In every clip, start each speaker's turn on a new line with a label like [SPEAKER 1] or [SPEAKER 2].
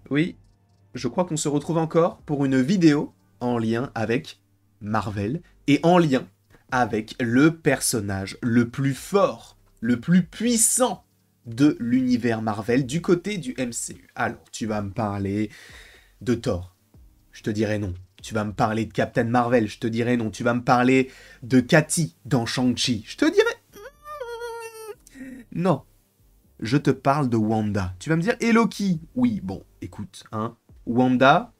[SPEAKER 1] Oui, je crois qu'on se retrouve encore pour une vidéo en lien avec Marvel et en lien avec le personnage le plus fort, le plus puissant de l'univers Marvel du côté du MCU. Alors, tu vas me parler de Thor, je te dirai non. Tu vas me parler de Captain Marvel, je te dirai non. Tu vas me parler de Cathy dans Shang-Chi, je te dirai non. Je te parle de Wanda. Tu vas me dire, et Loki? Oui, bon, écoute, hein. Wanda,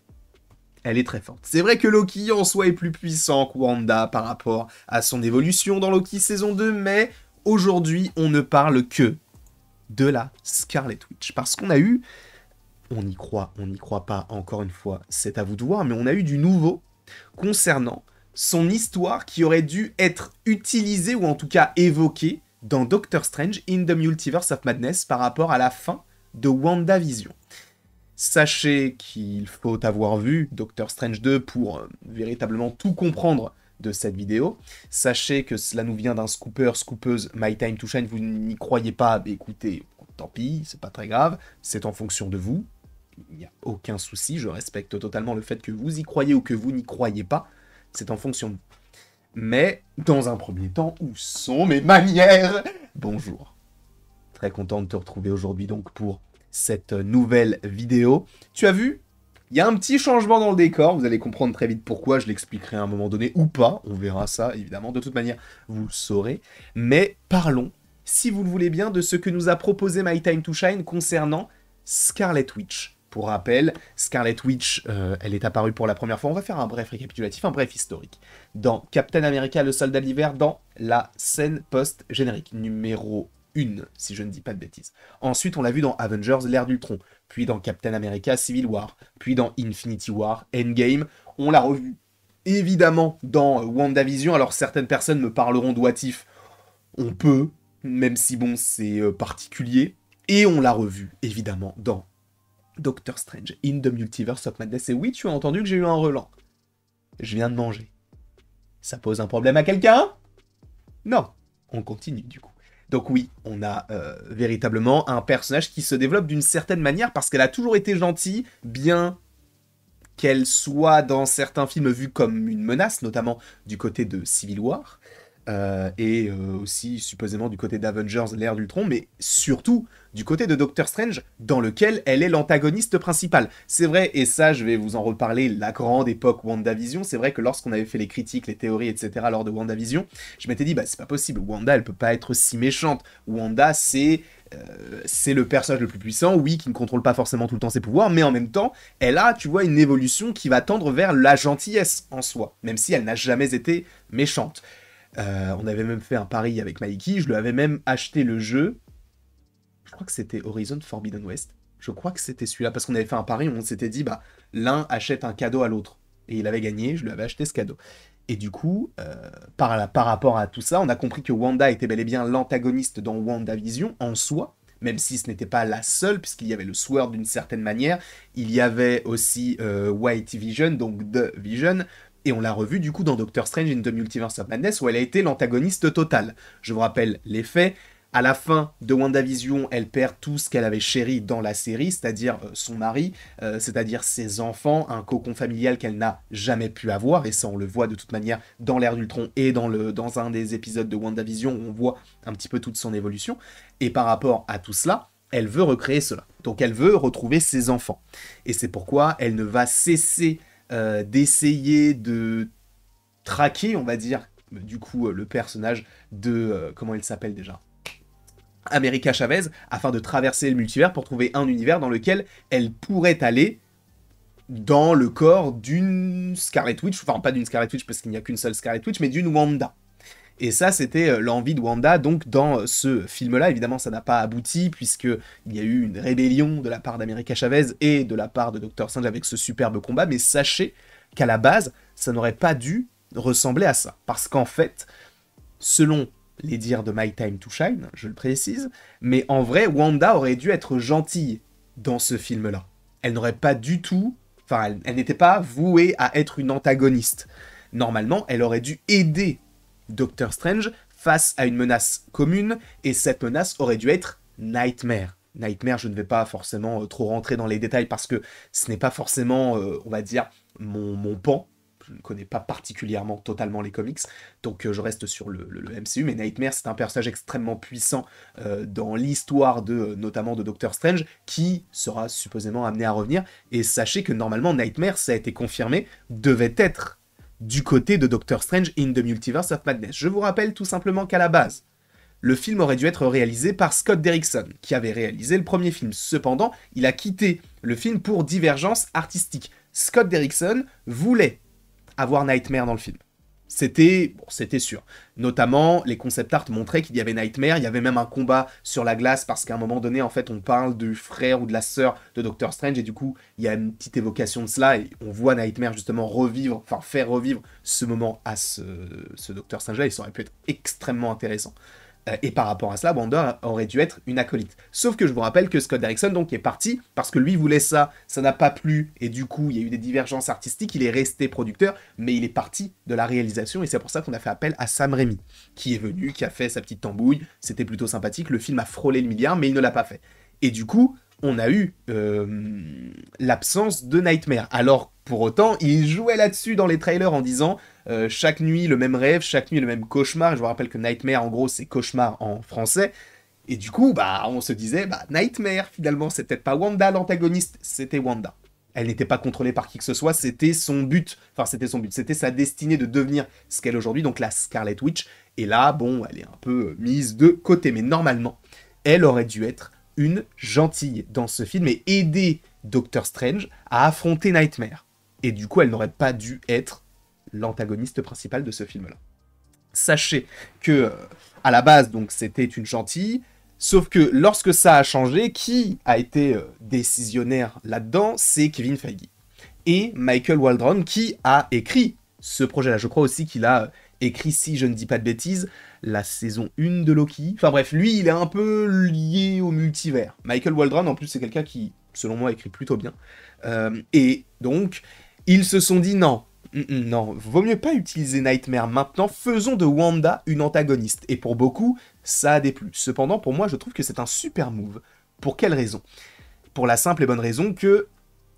[SPEAKER 1] elle est très forte. C'est vrai que Loki en soi est plus puissant que Wanda par rapport à son évolution dans Loki saison 2, mais aujourd'hui, on ne parle que de la Scarlet Witch. Parce qu'on a eu, on n'y croit pas, encore une fois, c'est à vous de voir, mais on a eu du nouveau concernant son histoire qui aurait dû être utilisée ou en tout cas évoquée dans Doctor Strange in the Multiverse of Madness par rapport à la fin de WandaVision. Sachez qu'il faut avoir vu Doctor Strange 2 pour véritablement tout comprendre de cette vidéo. Sachez que cela nous vient d'un scooper, scoopeuse, My Time to Shine, vous n'y croyez pas, bah écoutez, tant pis, c'est pas très grave, c'est en fonction de vous, il n'y a aucun souci, je respecte totalement le fait que vous y croyez ou que vous n'y croyez pas, c'est en fonction de vous. Mais, dans un premier temps, où sont mes manières? Bonjour. Très content de te retrouver aujourd'hui donc pour cette nouvelle vidéo. Tu as vu? Il y a un petit changement dans le décor, vous allez comprendre très vite pourquoi, je l'expliquerai à un moment donné ou pas, on verra ça évidemment, de toute manière vous le saurez. Mais parlons, si vous le voulez bien, de ce que nous a proposé My Time to Shine concernant Scarlet Witch. Pour rappel, Scarlet Witch, elle est apparue pour la première fois, on va faire un bref récapitulatif, un bref historique, dans Captain America, le soldat de l'hiver, dans la scène post-générique, numéro 1, si je ne dis pas de bêtises. Ensuite, on l'a vu dans Avengers, l'ère d'Ultron, puis dans Captain America, Civil War, puis dans Infinity War, Endgame, on l'a revu évidemment dans WandaVision, alors certaines personnes me parleront de What If, on peut, même si bon, c'est particulier, et on l'a revu évidemment dans Doctor Strange, in the Multiverse of Madness. Et oui, tu as entendu que j'ai eu un relent. Je viens de manger. Ça pose un problème à quelqu'un? Non. On continue du coup. Donc oui, on a véritablement un personnage qui se développe d'une certaine manière parce qu'elle a toujours été gentille, bien qu'elle soit dans certains films vue comme une menace, notamment du côté de Civil War, et aussi supposément du côté d'Avengers, l'ère d'Ultron, mais surtout du côté de Doctor Strange, dans lequel elle est l'antagoniste principale. C'est vrai, et ça je vais vous en reparler, la grande époque WandaVision, c'est vrai que lorsqu'on avait fait les critiques, les théories, etc. lors de WandaVision, je m'étais dit, bah c'est pas possible, Wanda elle peut pas être si méchante, Wanda c'est le personnage le plus puissant, oui, qui ne contrôle pas forcément tout le temps ses pouvoirs, mais en même temps, elle a, tu vois, une évolution qui va tendre vers la gentillesse en soi, même si elle n'a jamais été méchante. On avait même fait un pari avec Mikey, je lui avais même acheté le jeu, je crois que c'était Horizon Forbidden West, je crois que c'était celui-là, parce qu'on avait fait un pari, on s'était dit, bah, l'un achète un cadeau à l'autre, et il avait gagné, je lui avais acheté ce cadeau. Et du coup, par rapport à tout ça, on a compris que Wanda était bel et bien l'antagoniste dans WandaVision, en soi, même si ce n'était pas la seule, puisqu'il y avait le Sword d'une certaine manière, il y avait aussi White Vision, donc The Vision, et on l'a revu du coup dans Doctor Strange in the Multiverse of Madness où elle a été l'antagoniste totale. Je vous rappelle les faits. À la fin de WandaVision, elle perd tout ce qu'elle avait chéri dans la série, c'est-à-dire son mari, c'est-à-dire ses enfants, un cocon familial qu'elle n'a jamais pu avoir, et ça on le voit de toute manière dans l'ère d'Ultron et dans un des épisodes de WandaVision où on voit un petit peu toute son évolution. Et par rapport à tout cela, elle veut recréer cela. Donc elle veut retrouver ses enfants. Et c'est pourquoi elle ne va cesser d'essayer de traquer, on va dire, du coup, le personnage de... comment il s'appelle déjà? America Chavez, afin de traverser le multivers pour trouver un univers dans lequel elle pourrait aller dans le corps d'une Scarlet Witch, enfin pas d'une Scarlet Witch parce qu'il n'y a qu'une seule Scarlet Witch, mais d'une Wanda. Et ça, c'était l'envie de Wanda, donc dans ce film-là, évidemment, ça n'a pas abouti, puisqu'il y a eu une rébellion de la part d'America Chavez et de la part de Doctor Strange avec ce superbe combat, mais sachez qu'à la base, ça n'aurait pas dû ressembler à ça. Parce qu'en fait, selon les dires de My Time to Shine, je le précise, mais en vrai, Wanda aurait dû être gentille dans ce film-là. Elle n'aurait pas du tout... Enfin, elle n'était pas vouée à être une antagoniste. Normalement, elle aurait dû aider Doctor Strange face à une menace commune, et cette menace aurait dû être Nightmare. Nightmare, je ne vais pas forcément trop rentrer dans les détails parce que ce n'est pas forcément, on va dire, mon pan. Je ne connais pas particulièrement totalement les comics, donc je reste sur le MCU, mais Nightmare, c'est un personnage extrêmement puissant dans l'histoire notamment de Doctor Strange, qui sera supposément amené à revenir, et sachez que normalement Nightmare, ça a été confirmé, devait être du côté de Doctor Strange in the Multiverse of Madness. Je vous rappelle tout simplement qu'à la base, le film aurait dû être réalisé par Scott Derrickson, qui avait réalisé le premier film. Cependant, il a quitté le film pour divergence artistique. Scott Derrickson voulait avoir Nightmare dans le film. C'était sûr. Notamment, les concept art montraient qu'il y avait Nightmare, il y avait même un combat sur la glace, parce qu'à un moment donné, en fait, on parle du frère ou de la sœur de Doctor Strange, et du coup, il y a une petite évocation de cela, et on voit Nightmare justement faire revivre ce moment à ce Doctor Strange-là, et ça aurait pu être extrêmement intéressant. Et par rapport à cela, Wanda aurait dû être une acolyte. Sauf que je vous rappelle que Scott Derrickson donc est parti, parce que lui voulait ça n'a pas plu, et du coup il y a eu des divergences artistiques, il est resté producteur, mais il est parti de la réalisation, et c'est pour ça qu'on a fait appel à Sam Raimi, qui est venu, qui a fait sa petite tambouille, c'était plutôt sympathique, le film a frôlé le milliard, mais il ne l'a pas fait. Et du coup, on a eu l'absence de Nightmare. Alors, pour autant, il jouait là-dessus dans les trailers en disant chaque nuit le même rêve, chaque nuit le même cauchemar. Je vous rappelle que Nightmare, en gros, c'est cauchemar en français. Et du coup, on se disait, Nightmare, finalement, c'est peut-être pas Wanda l'antagoniste, c'était Wanda. Elle n'était pas contrôlée par qui que ce soit, c'était son but. Enfin, c'était sa destinée de devenir ce qu'elle est aujourd'hui, donc la Scarlet Witch. Et là, elle est un peu mise de côté. Mais normalement, elle aurait dû être une gentille dans ce film et aider Doctor Strange à affronter Nightmare. Et du coup, elle n'aurait pas dû être l'antagoniste principal de ce film-là. Sachez que, à la base, donc, c'était une gentille, sauf que lorsque ça a changé, qui a été décisionnaire là-dedans, c'est Kevin Feige. Et Michael Waldron, qui a écrit ce projet-là. Je crois aussi qu'il a écrit, si je ne dis pas de bêtises, la saison 1 de Loki. Enfin bref, lui, il est un peu lié au multivers. Michael Waldron, en plus, c'est quelqu'un qui, selon moi, écrit plutôt bien. Et donc, ils se sont dit non, vaut mieux pas utiliser Nightmare maintenant, faisons de Wanda une antagoniste. Et pour beaucoup, ça a déplu. Cependant, pour moi, je trouve que c'est un super move. Pour quelle raison ? Pour la simple et bonne raison que,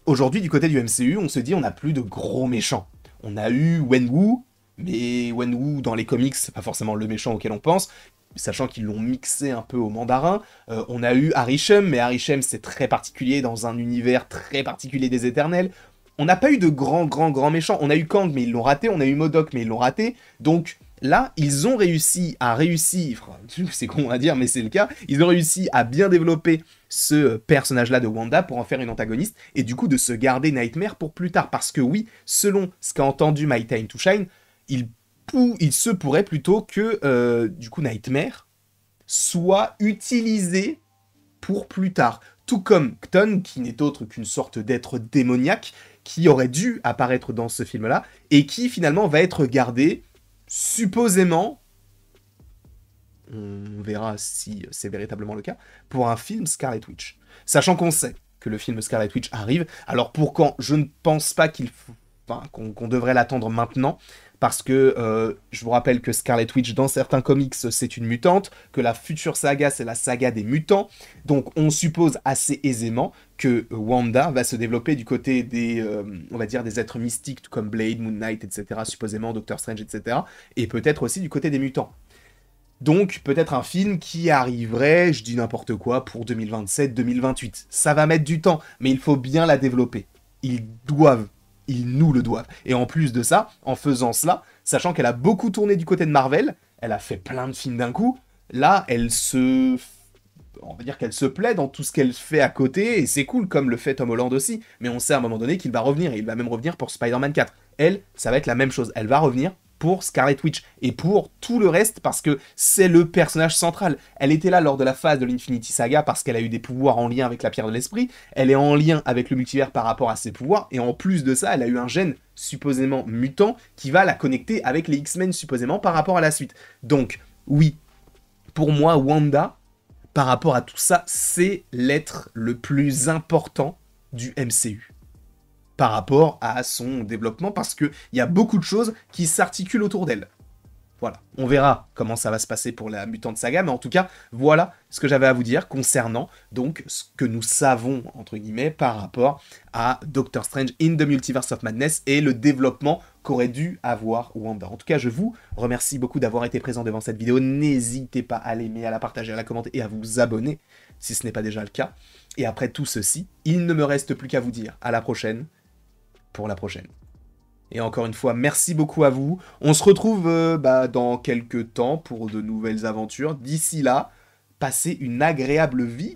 [SPEAKER 1] aujourd'hui, du côté du MCU, on se dit on n'a plus de gros méchants. On a eu Wenwu, mais Wenwu, dans les comics, c'est pas forcément le méchant auquel on pense, sachant qu'ils l'ont mixé un peu au mandarin. On a eu Arishem, mais Arishem, c'est très particulier dans un univers très particulier des Éternels. On n'a pas eu de grands méchants. On a eu Kang, mais ils l'ont raté. On a eu MODOK, mais ils l'ont raté. Donc là, ils ont réussi, c'est con à dire, mais c'est le cas, ils ont réussi à bien développer ce personnage-là de Wanda pour en faire une antagoniste, et du coup de se garder Nightmare pour plus tard. Parce que oui, selon ce qu'a entendu My Time to Shine, il se pourrait plutôt que, du coup, Nightmare soit utilisé pour plus tard. Tout comme Kton, qui n'est autre qu'une sorte d'être démoniaque, qui aurait dû apparaître dans ce film-là, et qui finalement va être gardé, supposément, on verra si c'est véritablement le cas, pour un film Scarlet Witch. Sachant qu'on sait que le film Scarlet Witch arrive, alors pour quand, je ne pense pas qu'on devrait l'attendre maintenant, parce que je vous rappelle que Scarlet Witch, dans certains comics, c'est une mutante, que la future saga, c'est la saga des mutants, donc on suppose assez aisément que Wanda va se développer du côté des, on va dire, des êtres mystiques, tout comme Blade, Moon Knight, etc., supposément, Doctor Strange, etc., et peut-être aussi du côté des mutants. Donc, peut-être un film qui arriverait, je dis n'importe quoi, pour 2027-2028. Ça va mettre du temps, mais il faut bien la développer. Ils nous le doivent. Et en plus de ça, en faisant cela, sachant qu'elle a beaucoup tourné du côté de Marvel, elle a fait plein de films d'un coup, là, on va dire qu'elle se plaît dans tout ce qu'elle fait à côté, et c'est cool, comme le fait Tom Holland aussi, mais on sait à un moment donné qu'il va revenir, et il va même revenir pour Spider-Man 4. Elle, ça va être la même chose, elle va revenir pour Scarlet Witch, et pour tout le reste, parce que c'est le personnage central. Elle était là lors de la phase de l'Infinity Saga, parce qu'elle a eu des pouvoirs en lien avec la Pierre de l'Esprit, elle est en lien avec le multivers par rapport à ses pouvoirs, et en plus de ça, elle a eu un gène supposément mutant, qui va la connecter avec les X-Men supposément par rapport à la suite. Donc, oui, pour moi, Wanda, par rapport à tout ça, c'est l'être le plus important du MCU. Par rapport à son développement, parce qu'il y a beaucoup de choses qui s'articulent autour d'elle. Voilà, on verra comment ça va se passer pour la Mutant Saga, mais en tout cas, voilà ce que j'avais à vous dire concernant donc ce que nous savons, entre guillemets, par rapport à Doctor Strange in the Multiverse of Madness et le développement qu'aurait dû avoir Wanda. En tout cas, je vous remercie beaucoup d'avoir été présent devant cette vidéo. N'hésitez pas à l'aimer, à la partager, à la commenter et à vous abonner si ce n'est pas déjà le cas. Et après tout ceci, il ne me reste plus qu'à vous dire à la prochaine pour la prochaine. Et encore une fois, merci beaucoup à vous. On se retrouve dans quelques temps pour de nouvelles aventures. D'ici là, passez une agréable vie